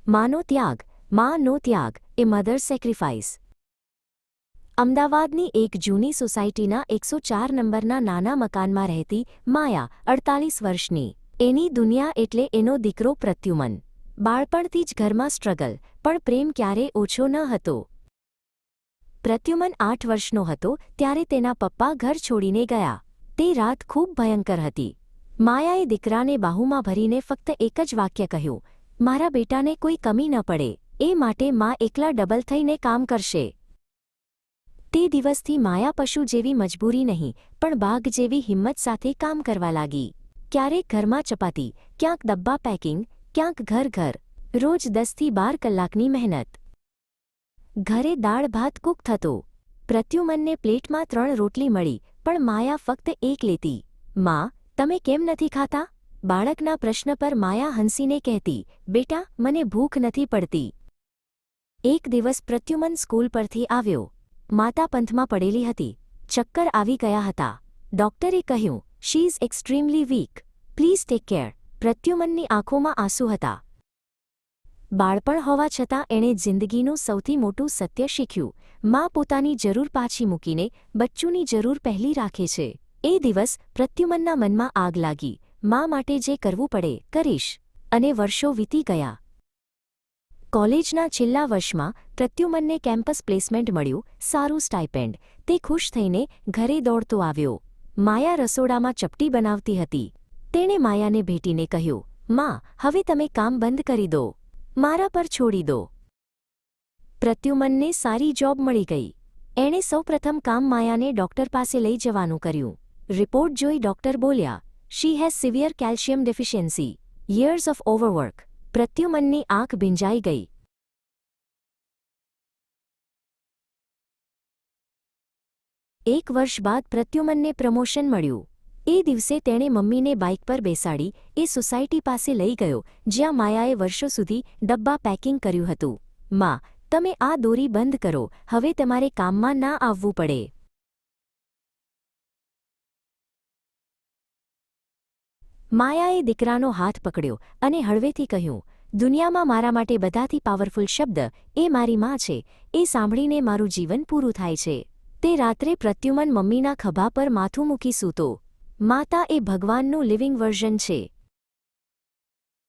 માનો ત્યાગ, માનો ત્યાગ એ મધર સેક્રિફાઈસ. અમદાવાદની એક જૂની સોસાયટીના 104 નંબરના નાના મકાનમાં રહેતી માયા 48 વર્ષની. એની દુનિયા એટલે એનો દીકરો પ્રત્યુમન. બાળપણથી જ ઘરમાં સ્ટ્રગલ, પણ પ્રેમ ક્યારે ઓછો ન હતો. પ્રત્યુમન 8 વર્ષનો હતો ત્યારે તેના પપ્પા ઘર છોડીને ગયા. તે રાત ખૂબ ભયંકર હતી. માયાએ દીકરાને બાહુમાં ભરીને ફક્ત એક જ વાક્ય કહ્યું, મારા બેટાને કોઈ કમી ન પડે, એ માટે માં એકલા ડબલ થઈને કામ કરશે. તે દિવસથી માયા પશુ જેવી મજબૂરી નહીં, પણ બાઘ જેવી હિંમત સાથે કામ કરવા લાગી. ક્યારેક ઘરમાં ચપાતી, ક્યાંક ડબ્બા પેકિંગ, ક્યાંક ઘર. રોજ 10 થી 12 કલાકની મહેનત. ઘરે દાળ ભાત કૂક થતો. પ્રત્યુમનને પ્લેટમાં 3 રોટલી મળી, પણ માયા ફક્ત એક લેતી. માં, તમે કેમ નથી ખાતા? બાળકના પ્રશ્ન પર માયા હંસીને કહેતી, બેટા, મને ભૂખ નથી પડતી. એક દિવસ પ્રત્યુમન સ્કૂલ પરથી આવ્યો. માતા પંથમાં પડેલી હતી. ચક્કર આવી ગયા હતા. ડોક્ટરે કહ્યું, she is extremely weak, please take care. પ્રત્યુમનની આંખોમાં આંસુ હતા. બાળપણ હોવા છતાં એણે જિંદગીનું સૌથી મોટું સત્ય શીખ્યું. માં પોતાની જરૂર પાછી મૂકીને બચ્ચુની જરૂર પહેલી રાખે છે. એ દિવસ પ્રત્યુમનના મનમાં આગ લાગી. માં માટે જે કરવું પડે કરીશ. અને વર્ષો વીતી ગયા. કોલેજના છેલ્લા વર્ષમાં પ્રત્યુમનને કેમ્પસ પ્લેસમેન્ટ મળ્યું, સારું સ્ટાઇપેન્ડ. તે ખુશ થઈને ઘરે દોડતો આવ્યો. માયા રસોડામાં ચપટી બનાવતી હતી. તેણે માયાને ભેટીને કહ્યું, માં, હવે તમે કામ બંધ કરી દો. મારા પર છોડી દો. પ્રત્યુમનને સારી જોબ મળી ગઈ. એણે સૌપ્રથમ કામ માયાને ડોક્ટર પાસે લઈ જવાનું કર્યું. રિપોર્ટ જોઈ ડોક્ટર બોલ્યા, she has severe calcium deficiency, years of overwork. પ્રત્યુમનની આંખ ભીંજાઈ ગઈ. એક વર્ષ બાદ પ્રત્યુમનને પ્રમોશન મળ્યું. એ દિવસે તેણે મમ્મીને બાઇક પર બેસાડી એ સોસાયટી પાસે લઈ ગયો જ્યાં માયાએ વર્ષો સુધી ડબ્બા પેકિંગ કર્યું હતું. માં, તમે આ દોરી બંધ કરો, હવે તમારે કામમાં ના આવવું પડે. માયાએ દીકરાનો હાથ પકડ્યો અને હળવેથી કહ્યું, દુનિયામાં મારા માટે બધાથી પાવરફુલ શબ્દ એ મારી માં છે. એ સાંભળીને મારું જીવન પૂરું થાય છે. તે રાત્રે પ્રત્યુમન મમ્મીના ખભા પર માથું મૂકી સૂતો. માતા એ ભગવાનનું લિવિંગ વર્ઝન છે.